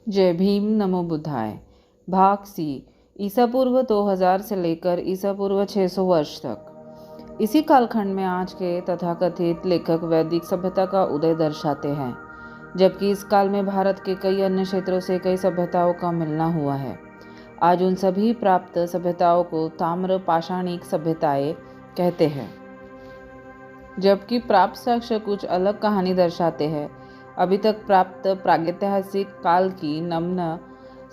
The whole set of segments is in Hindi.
जय भीम नमो बुद्धाय। भाग सी। ईसा पूर्व 2000 से लेकर ईसा पूर्व 600 वर्ष तक। इसी कालखंड में आज के तथाकथित लेखक वैदिक सभ्यता का उदय दर्शाते हैं, जबकि इस काल में भारत के कई अन्य क्षेत्रों से कई सभ्यताओं का मिलना हुआ है। आज उन सभी प्राप्त सभ्यताओं को ताम्र पाषाणिक सभ्यताएं कहते हैं, जबकि प्राप्त साक्ष्य कुछ अलग कहानी दर्शाते हैं। अभी तक प्राप्त प्रागैतिहासिक काल की नम्न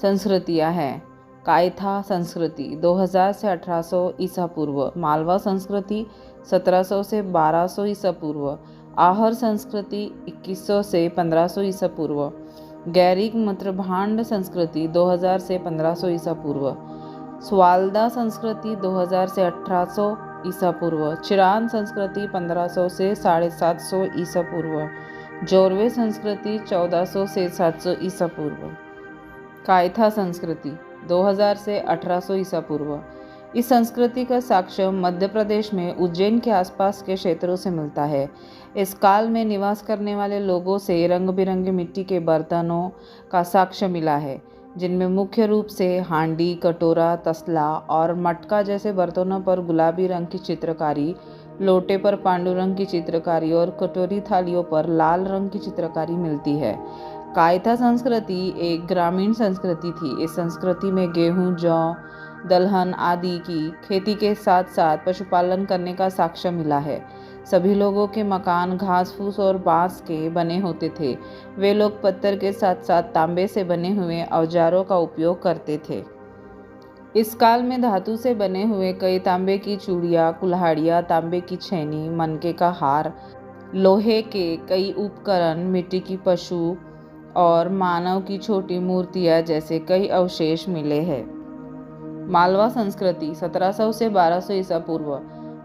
संस्कृतियाँ हैं। कायथा संस्कृति 2000 से 1800 ईसा पूर्व, मालवा संस्कृति 1700 से 1200 ईसा पूर्व, आहर संस्कृति 2100 से 1500 ईसा पूर्व, गैरिक मत्रभांड संस्कृति 2000 से 1500 ईसा पूर्व, स्वाल्दा संस्कृति 2000 से 1800 ईसा पूर्व, चिरान संस्कृति 1500 से 750 ईसा पूर्व, जोरवे संस्कृति 1400 से 700 ईसा पूर्व, कायथा संस्कृति 2000 से 1800 ईसा पूर्व। इस संस्कृति का साक्ष्य मध्य प्रदेश में उज्जैन के आसपास के क्षेत्रों से मिलता है। इस काल में निवास करने वाले लोगों से रंग बिरंगे मिट्टी के बर्तनों का साक्ष्य मिला है, जिनमें मुख्य रूप से हांडी, कटोरा, तसला और मटका जैसे बर्तनों पर गुलाबी रंग की चित्रकारी, लोटे पर पांडुरंग की चित्रकारी और कटोरी थालियों पर लाल रंग की चित्रकारी मिलती है। कायथा संस्कृति एक ग्रामीण संस्कृति थी। इस संस्कृति में गेहूं, जौ, दलहन आदि की खेती के साथ साथ पशुपालन करने का साक्ष्य मिला है। सभी लोगों के मकान घास फूस और बांस के बने होते थे। वे लोग पत्थर के साथ साथ तांबे से बने हुए औजारों का उपयोग करते थे। इस काल में धातु से बने हुए कई तांबे की चूड़ियाँ, कुल्हाड़ियाँ, तांबे की छेनी, मनके का हार, लोहे के कई उपकरण, मिट्टी की पशु और मानव की छोटी मूर्तियाँ जैसे कई अवशेष मिले हैं। मालवा संस्कृति 1700 से 1200 ईसा पूर्व।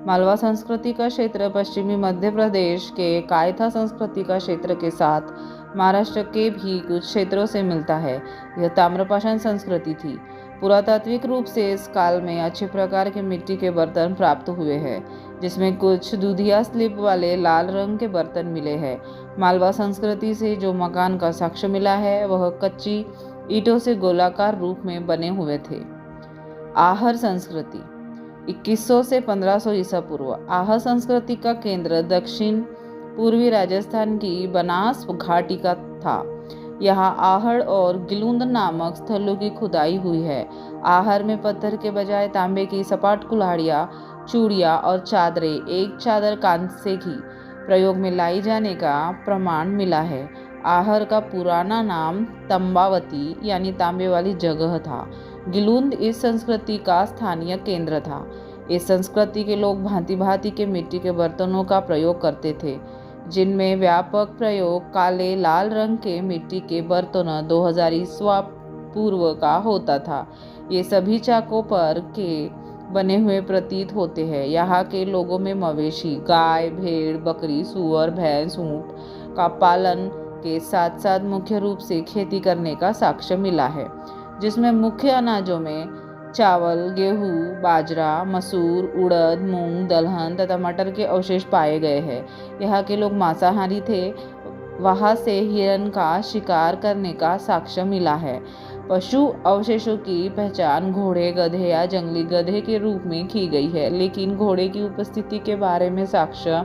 मालवा संस्कृति का क्षेत्र पश्चिमी मध्य प्रदेश के कायथा संस्कृति का क्षेत्र के साथ महाराष्ट्र के भी कुछ क्षेत्रों से मिलता है। यह ताम्रपाषाण संस्कृति थी। पुरातात्विक रूप से इस काल में अच्छे प्रकार के मिट्टी के बर्तन प्राप्त हुए हैं, जिसमें कुछ दूधिया स्लिप वाले लाल रंग के बर्तन मिले हैं। मालवा संस्कृति से जो मकान का साक्ष्य मिला है वह कच्ची ईंटों से गोलाकार रूप में बने हुए थे। आहर संस्कृति 2100 से 1500 ईसा पूर्व। आहर संस्कृति का केंद्र दक्षिण पूर्वी राजस्थान की बनास घाटी का था। यहाँ आहड़ और गिलुंद नामक स्थलों की खुदाई हुई है। आहर में पत्थर के बजाय तांबे की सपाट कुल्हाड़ियाँ, चूड़ियाँ और चादरें, एक चादर कांसे की प्रयोग में लाई जाने का प्रमाण मिला है। आहर का पुराना नाम तंबावती यानी तांबे वाली जगह था। गिलुंद इस संस्कृति का स्थानीय केंद्र था। इस संस्कृति के लोग भांति भांति के मिट्टी के बर्तनों का प्रयोग करते थे, जिनमें व्यापक प्रयोग काले लाल रंग के मिट्टी के बर्तन 2000 ईस्वा पूर्व का होता था। ये सभी चाकों पर के बने हुए प्रतीत होते हैं। यहाँ के लोगों में मवेशी, गाय, भेड़, बकरी, सूअर, भैंस, ऊंट का पालन के साथ साथ मुख्य रूप से खेती करने का साक्ष्य मिला है, जिसमें मुख्य अनाजों में चावल, गेहूं, बाजरा, मसूर, उड़द, मूंग, दलहन तथा मटर के अवशेष पाए गए हैं। यहाँ के लोग मांसाहारी थे। वहाँ से हिरण का शिकार करने का साक्ष्य मिला है। पशु अवशेषों की पहचान घोड़े, गधे या जंगली गधे के रूप में की गई है, लेकिन घोड़े की उपस्थिति के बारे में साक्ष्य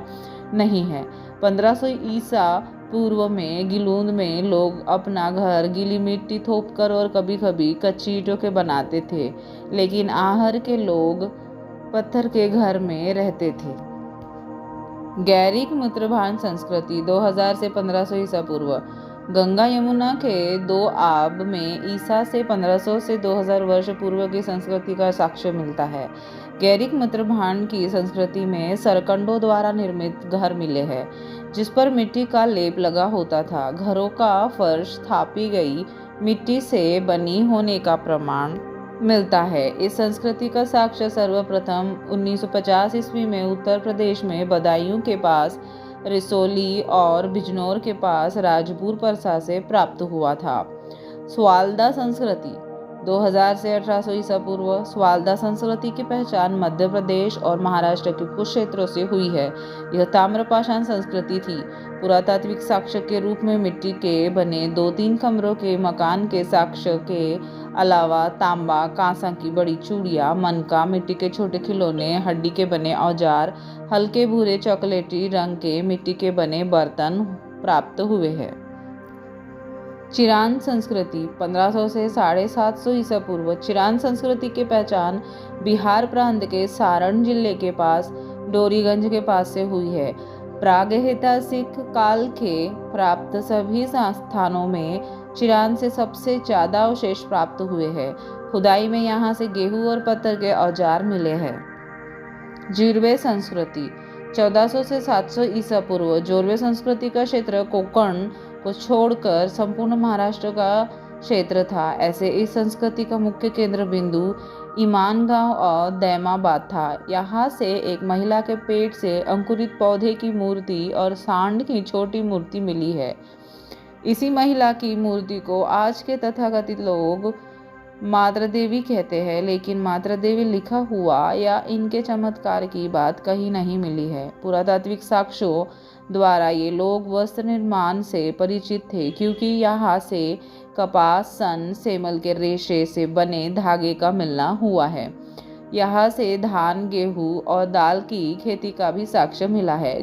नहीं है। 1500 ईसा पूर्व में गिलुंद में लोग अपना घर गीली मिट्टी थोपकर और कभी कभी कच्ची ईंटों के बनाते थे, लेकिन आहर के लोग पत्थर के घर में रहते थे। गैरिक मत्रभांड संस्कृति 2000 से 1500 ईसा पूर्व। गंगा यमुना के दो आब में ईसा से 1500 से 2000 वर्ष पूर्व की संस्कृति का साक्ष्य मिलता है। गैरिक मत्रभांड की संस्कृति में सरकंडों द्वारा निर्मित घर मिले हैं, जिस पर मिट्टी का लेप लगा होता था। घरों का फर्श थापी गई मिट्टी से बनी होने का प्रमाण मिलता है। इस संस्कृति का साक्ष्य सर्वप्रथम 1950 ईस्वी में उत्तर प्रदेश में बदायूं के पास रिसोली और बिजनौर के पास राजपुर परसा से प्राप्त हुआ था। स्वाल्दा संस्कृति 2000 से 1800 ईसा पूर्व स्वाल्दा संस्कृति की पहचान मध्य प्रदेश और महाराष्ट्र के कुछ क्षेत्रों से हुई है। यह ताम्रपाषाण संस्कृति थी। पुरातात्विक साक्ष्य के रूप में मिट्टी के बने 2-3 कमरों के मकान के साक्ष्य के अलावा तांबा, कांसा की बड़ी चूड़ियाँ, मनका, मिट्टी के छोटे खिलौने, हड्डी के बने औजार, हल्के भूरे चॉकलेटी रंग के मिट्टी के बने बर्तन प्राप्त हुए हैं। चिरान संस्कृति 1500 से 750 ईसा पूर्व चिरान संस्कृति की पहचान बिहार प्रांत के सारण जिले के पास डोरीगंज के पास से हुई है। प्रागैतिहासिक काल के प्राप्त सभी स्थानों में चिरान से सबसे ज्यादा अवशेष प्राप्त हुए हैं। खुदाई में यहाँ से गेहूं और पत्थर के औजार मिले हैं। जोरवे संस्कृति 1400 से 700 ईसा पूर्व जोरवे संस्कृति का क्षेत्र कोकण को छोड़कर संपूर्ण महाराष्ट्र का क्षेत्र था। ऐसे इस संस्कृति का मुख्य केंद्र बिंदु ईमानगांव और दैमाबाद था। यहाँ से एक महिला के पेट से अंकुरित पौधे की मूर्ति और सांड की छोटी मूर्ति मिली है। इसी महिला की मूर्ति को आज के तथाकथित लोग मातृ देवी कहते हैं, लेकिन मातृ देवी लिखा हुआ या इनके चमत्कार की बात कहीं नहीं मिली है। पुरातात्विक साक्ष्यों द्वारा ये लोग वस्त्र निर्माण से परिचित थे, क्योंकि यहाँ से कपास, सन, सेमल के रेशे से बने धागे का मिलना हुआ है। यहाँ से धान, गेहूं और दाल की खेती का भी साक्ष्य मिला है।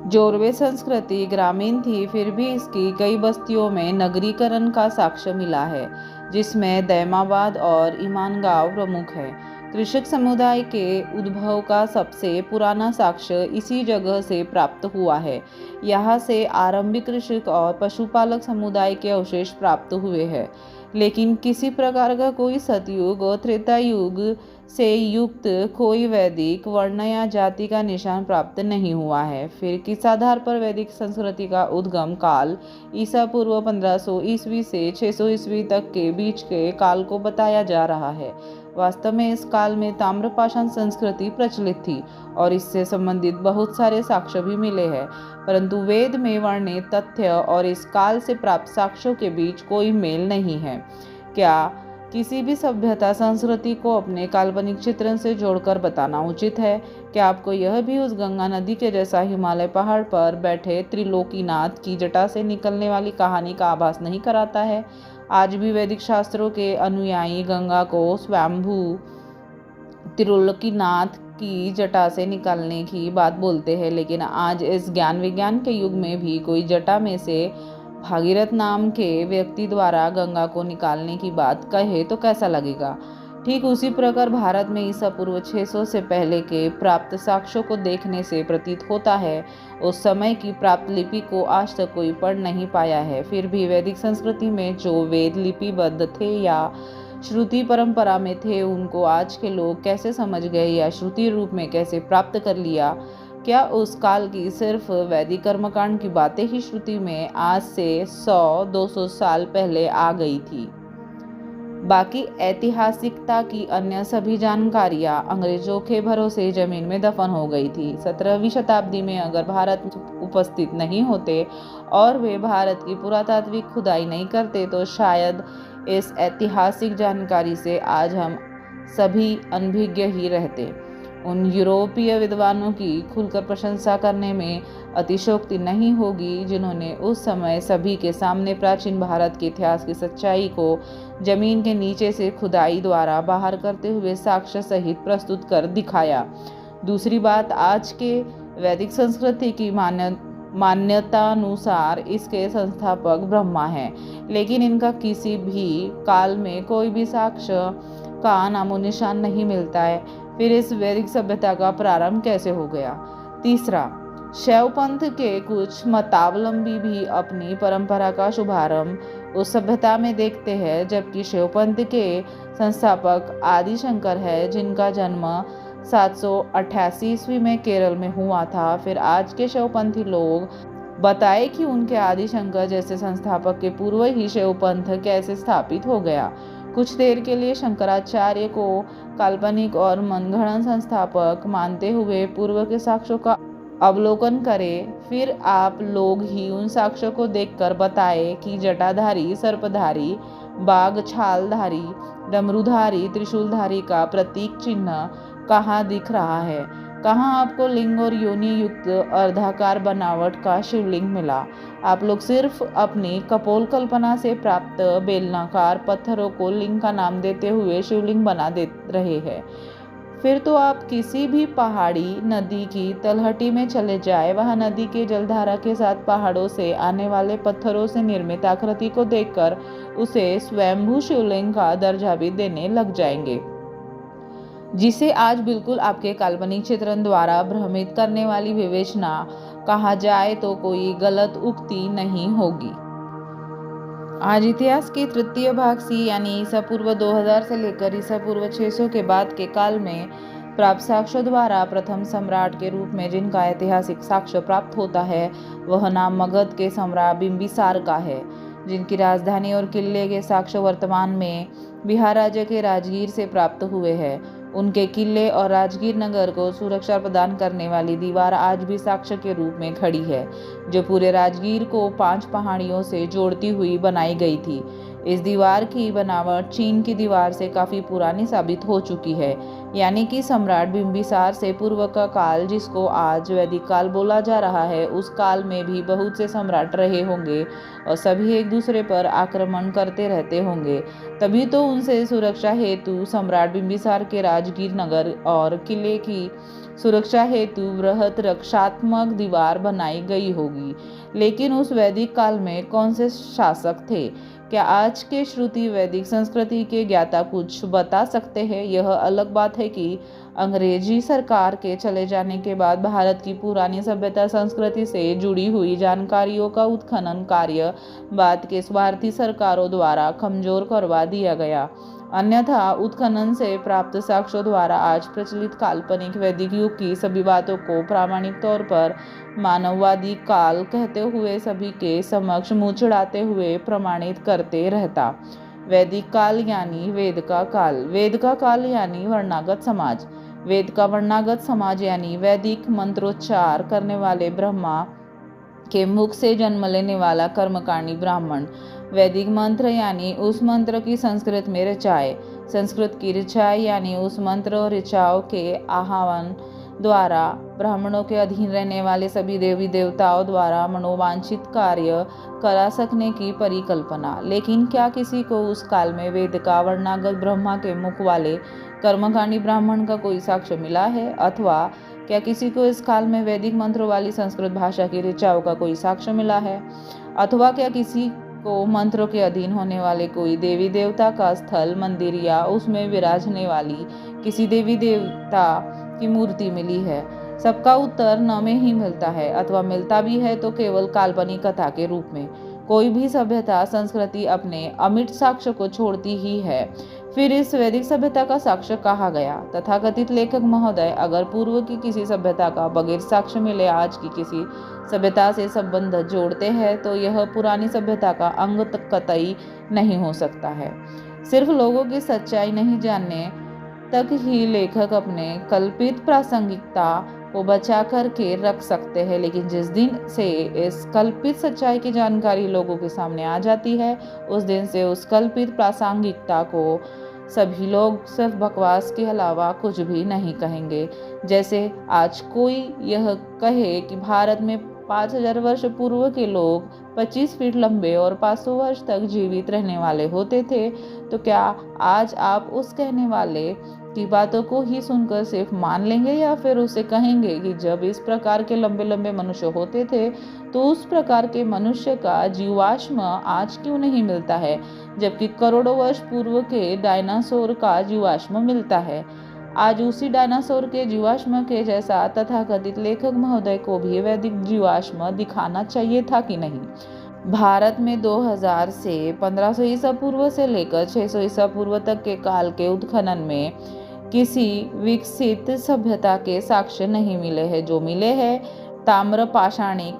जोरवे संस्कृति ग्रामीण थी, फिर भी इसकी कई बस्तियों में नगरीकरण का साक्ष्य मिला है, जिसमें दैमाबाद और ईमानगांव प्रमुख है। कृषक समुदाय के उद्भव का सबसे पुराना साक्ष्य इसी जगह से प्राप्त हुआ है। यहाँ से आरंभिक कृषक और पशुपालक समुदाय के अवशेष प्राप्त हुए हैं, लेकिन किसी प्रकार का कोई सतयुग और त्रेता युग से युक्त कोई वैदिक वर्ण या जाति का निशान प्राप्त नहीं हुआ है। फिर किस आधार पर वैदिक संस्कृति का उद्गम काल ईसा पूर्व 1500 ईस्वी से 600 ईस्वी तक के बीच के काल को बताया जा रहा है? वास्तव में इस काल में ताम्रपाषाण संस्कृति प्रचलित थी और इससे संबंधित बहुत सारे साक्ष्य भी मिले हैं, परंतु वेद में वर्णित तथ्य और इस काल से प्राप्त साक्ष्यों के बीच कोई मेल नहीं है। क्या किसी भी सभ्यता संस्कृति को अपने काल्पनिक चित्रण से जोड़कर बताना उचित है? क्या आपको यह भी उस गंगा नदी के जैसा हिमालय पहाड़ पर बैठे त्रिलोकीनाथ की जटा से निकलने वाली कहानी का आभास नहीं कराता है? आज भी वैदिक शास्त्रों के अनुयायी गंगा को स्वयंभू त्रिलोकीनाथ की जटा से निकालने की बात बोलते हैं, लेकिन आज इस ज्ञान विज्ञान के युग में भी कोई जटा में से भागीरथ नाम के व्यक्ति द्वारा गंगा को निकालने की बात कहे तो कैसा लगेगा? ठीक उसी प्रकार भारत में ईसा पूर्व 600 से पहले के प्राप्त साक्ष्यों को देखने से प्रतीत होता है उस समय की प्राप्त लिपि को आज तक कोई पढ़ नहीं पाया है। फिर भी वैदिक संस्कृति में जो वेद लिपिबद्ध थे या श्रुति परंपरा में थे, उनको आज के लोग कैसे समझ गए या श्रुति रूप में कैसे प्राप्त कर लिया? क्या उस काल की सिर्फ वैदिक कर्मकांड की बातें ही श्रुति में आज से 100-200 साल पहले आ गई थी? बाकी ऐतिहासिकता की अन्य सभी जानकारियां अंग्रेजों के भरोसे जमीन में दफन हो गई थी। 17वीं शताब्दी में अगर भारत उपस्थित नहीं होते और वे भारत की पुरातात्विक खुदाई नहीं करते, तो शायद इस ऐतिहासिक जानकारी से आज हम सभी अनभिज्ञ ही रहते। उन यूरोपीय विद्वानों की खुलकर प्रशंसा करने में अतिशयोक्ति नहीं होगी, जिन्होंने उस समय सभी के सामने प्राचीन भारत के इतिहास की सच्चाई को जमीन के नीचे से खुदाई द्वारा बाहर करते हुए साक्ष्य सहित प्रस्तुत कर दिखाया। दूसरी बात, आज के वैदिक संस्कृति की मान्यतानुसार इसके संस्थापक ब्रह्मा हैं, लेकिन इनका किसी भी काल में कोई भी साक्ष्य का नामो निशान नहीं मिलता है। फिर इस वैदिक सभ्यता का प्रारंभ कैसे हो गया? तीसरा, शैव पंथ के कुछ मतावलंबी भी अपनी परंपरा का शुभारंभ उस सभ्यता में देखते हैं, जबकि शैव पंथ के संस्थापक आदि शंकर है, जिनका जन्म 788 ईस्वी में केरल में हुआ था। फिर आज के शैवपंथी लोग बताए कि उनके आदि शंकर जैसे संस्थापक के पूर्व ही शैव पंथ कैसे स्थापित हो गया। कुछ देर के लिए शंकराचार्य को काल्पनिक और मनगढ़ंत संस्थापक मानते हुए पूर्व के साक्ष्यों का अवलोकन करें। फिर आप लोग ही उन साक्ष्यों को देखकर बताएं कि जटाधारी, सर्पधारी, बाघ छालधारी, डमरूधारी, त्रिशूलधारी का प्रतीक चिन्ह कहाँ दिख रहा है। कहाँ आपको लिंग और योनि युक्त अर्धाकार बनावट का शिवलिंग मिला। आप लोग सिर्फ अपनी कपोल कल्पना से प्राप्त बेलनाकार पत्थरों को लिंग का नाम देते हुए शिवलिंग बना दे रहे हैं। फिर तो आप किसी भी पहाड़ी नदी की तलहटी में चले जाए, वहां नदी के जलधारा के साथ पहाड़ों से आने वाले पत्थरों से निर्मित आकृति को देखकर उसे स्वयंभू शिवलिंग का दर्जा भी देने लग जाएंगे, जिसे आज बिल्कुल आपके काल्पनिक चित्रण द्वारा भ्रमित करने वाली विवेचना कहा जाए तो कोई गलत उक्ति नहीं होगी। आज इतिहास के तृतीय भाग सी यानी ईसा पूर्व 2000 से लेकर ईसा पूर्व 600 के बाद के काल में प्राप्त साक्ष्यों द्वारा प्रथम सम्राट के रूप में जिनका ऐतिहासिक साक्ष्य प्राप्त होता है वह नाम मगध के सम्राट बिंबिसार का है, जिनकी राजधानी और किले के साक्ष्य वर्तमान में बिहार राज्य के राजगीर से प्राप्त हुए हैं। उनके किले और राजगीर नगर को सुरक्षा प्रदान करने वाली दीवार आज भी साक्ष्य के रूप में खड़ी है, जो पूरे राजगीर को 5 पहाड़ियों से जोड़ती हुई बनाई गई थी। इस दीवार की बनावट चीन की दीवार से काफी पुरानी साबित हो चुकी है, यानी कि सम्राट बिंबिसार से पूर्व का काल, जिसको आज वैदिक काल बोला जा रहा है, उस काल में भी बहुत से सम्राट रहे होंगे और सभी एक दूसरे पर आक्रमण करते रहते होंगे। तभी तो उनसे सुरक्षा हेतु सम्राट बिंबिसार के राजगीर नगर और किले की सुरक्षा हेतु बृहत रक्षात्मक दीवार बनाई गई होगी। लेकिन उस वैदिक काल में कौन से शासक थे? क्या आज के श्रुति वैदिक संस्कृति के ज्ञाता कुछ बता सकते हैं? यह अलग बात है कि अंग्रेजी सरकार के चले जाने के बाद भारत की पुरानी सभ्यता संस्कृति से जुड़ी हुई जानकारियों का उत्खनन कार्य बाद के स्वार्थी सरकारों द्वारा कमजोर करवा दिया गया। अन्यथा उत्खनन से प्राप्त साक्ष्यों द्वारा आज प्रचलित काल्पनिक वैदिक युग की सभी बातों को प्रामाणिक तौर पर मानववादी काल कहते हुए सभी के समक्ष मुंह चढ़ाते हुए प्रमाणित करते रहता। वैदिक काल यानी वेद का काल। वेद का काल यानी वर्णागत समाज। वेद का वर्णागत समाज यानी वैदिक मंत्रोच्चार करने वाले ब्रह्मा के मुख से जन्म लेने वाला कर्मकांडी ब्राह्मण। वैदिक मंत्र यानी उस मंत्र की संस्कृत में ऋचाएं। संस्कृत की ऋचाएं यानी उस मंत्र और ऋचाओं के आह्वान द्वारा ब्राह्मणों के अधीन रहने वाले सभी देवी देवताओं द्वारा मनोवांछित कार्य करा सकने की परिकल्पना। लेकिन क्या किसी को उस काल में वेद का वर्णागत ब्रह्मा के मुख वाले कर्मकांडी ब्राह्मण का कोई साक्ष्य मिला है? अथवा क्या किसी को इस काल में वैदिक मंत्रों वाली संस्कृत भाषा की ऋचाओं का कोई साक्ष्य मिला है? अथवा क्या किसी को मंत्रों के अधीन होने वाले कोई देवी देवता का स्थल, मंदिर या उसमें विराजने वाली किसी देवी देवता की मूर्ति मिली है? सबका उत्तर न में ही मिलता है, अथवा मिलता भी है तो केवल काल्पनिक कथा के रूप में। कोई भी सभ्यता संस्कृति अपने अमिट साक्ष्य को छोड़ती ही है। फिर इस वैदिक सभ्यता का साक्ष्य कहा गया। तथाकथित लेखक महोदय अगर पूर्व की किसी सभ्यता का बगैर साक्ष्य मिले आज की किसी सभ्यता से संबंध जोड़ते हैं तो यह पुरानी सभ्यता का अंग तक कतई नहीं हो सकता है। सिर्फ लोगों की सच्चाई नहीं जानने तक ही लेखक अपने कल्पित प्रासंगिकता को बचा करके रख सकते हैं, लेकिन जिस दिन से इस कल्पित सच्चाई की जानकारी लोगों के सामने आ जाती है उस दिन से उस कल्पित प्रासंगिकता को सभी लोग सिर्फ बकवास के अलावा कुछ भी नहीं कहेंगे। जैसे आज कोई यह कहे कि भारत में 5000 वर्ष पूर्व के लोग 25 फीट लंबे और 500 वर्ष तक जीवित रहने वाले होते थे, तो क्या आज आप उस कहने वाले की बातों को ही सुनकर सिर्फ मान लेंगे या फिर उसे कहेंगे कि जब इस प्रकार के लंबे लंबे मनुष्य होते थे तो उस प्रकार के मनुष्य का जीवाश्म आज क्यों नहीं मिलता है, जबकि करोड़ों वर्ष पूर्व के डायनासोर का जीवाश्म मिलता है? आज उसी डायनासोर के जीवाश्म के जैसा तथाकथित लेखक महोदय को भी वैदिक जीवाश्म दिखाना चाहिए था कि नहीं? भारत में 2000 से 1500 ईसा पूर्व से लेकर 600 ईसा पूर्व तक के काल के उत्खनन में किसी विकसित सभ्यता के साक्ष्य नहीं मिले हैं। जो मिले हैं ताम्र पाषाणिक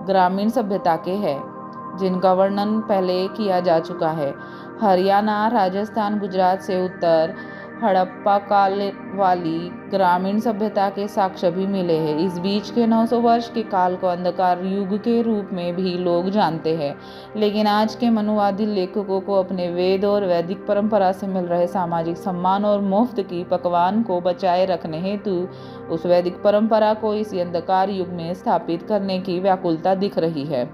ग्रामीण सभ्यता के हैं, जिनका वर्णन पहले किया जा चुका है। हरियाणा, राजस्थान, गुजरात से उत्तर हड़प्पा काल वाली ग्रामीण सभ्यता के साक्ष्य भी मिले हैं। इस बीच के 900 वर्ष के काल को अंधकार युग के रूप में भी लोग जानते हैं, लेकिन आज के मनुवादी लेखकों को अपने वेद और वैदिक परंपरा से मिल रहे सामाजिक सम्मान और मुफ्त की पकवान को बचाए रखने हेतु उस वैदिक परंपरा को इसी अंधकार युग में स्थापित करने की व्याकुलता दिख रही है।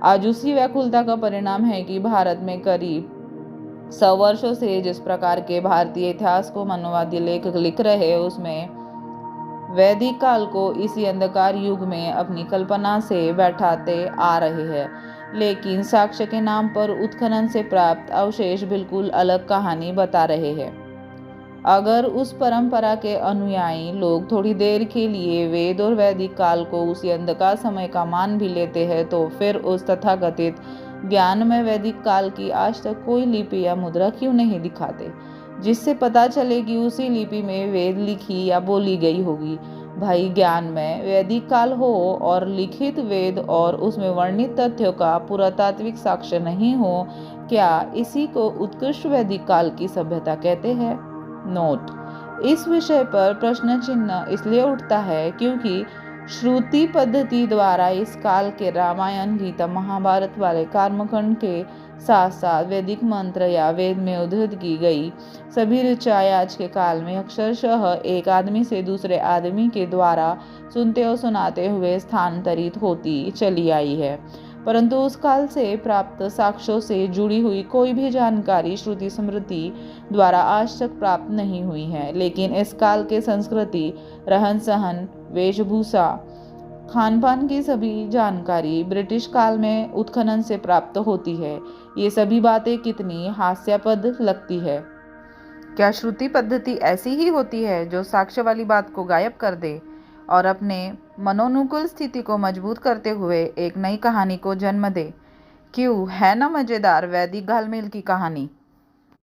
आज उसी व्याकुलता का परिणाम है कि भारत में करीब 100 वर्षों से जिस प्रकार के भारतीय इतिहास को मनुवादी लेखक लिख रहे, उसमें वैदिक काल को इसी अंधकार युग में अपनी कल्पना से बैठाते आ रहे हैं, लेकिन साक्ष्य के नाम पर उत्खनन से प्राप्त अवशेष बिल्कुल अलग कहानी बता रहे हैं। अगर उस परंपरा के अनुयायी लोग थोड़ी देर के लिए वेद और वैदिक काल को उसी अंधकार समय का मान भी लेते हैं, तो फिर उस तथाकथित ज्ञान में वैदिक काल की आज तक कोई लिपि या मुद्रा क्यों नहीं दिखाते, जिससे पता चले कि उसी लिपि में वेद लिखी या बोली गई होगी। भाई, ज्ञान में वैदिक काल हो और लिखित वेद और उसमें वर्णित तथ्यों का पुरातात्विक साक्ष्य नहीं हो, क्या इसी को उत्कृष्ट वैदिक काल की सभ्यता कहते हैं? नोट: इस विषय पर प्रश्न चिन्ह इसलिए उठता है क्योंकि श्रुति पद्धति द्वारा इस काल के रामायण, गीता, महाभारत वाले कर्मकांड के साथ साथ वैदिक मंत्र या वेद में उद्धृत की गई सभी ऋचाएं आज के काल में अक्षरशः एक आदमी से दूसरे आदमी के द्वारा सुनते और सुनाते हुए स्थानांतरित होती चली आई है। परंतु उस काल से प्राप्त साक्ष्यों से जुड़ी हुई कोई भी जानकारी श्रुति स्मृति द्वारा आज तक प्राप्त नहीं हुई है, लेकिन इस काल के संस्कृति, रहन सहन, वेशभूषा, खान पान की सभी जानकारी ब्रिटिश काल में उत्खनन से प्राप्त होती है। ये सभी बातें कितनी हास्यास्पद लगती है। क्या श्रुति पद्धति ऐसी ही होती है जो साक्ष्य वाली बात को गायब कर दे और अपने मनोनुकूल स्थिति को मजबूत करते हुए एक नई कहानी को जन्म दे? क्यों है ना मजेदार वैदिक घालमेल की कहानी।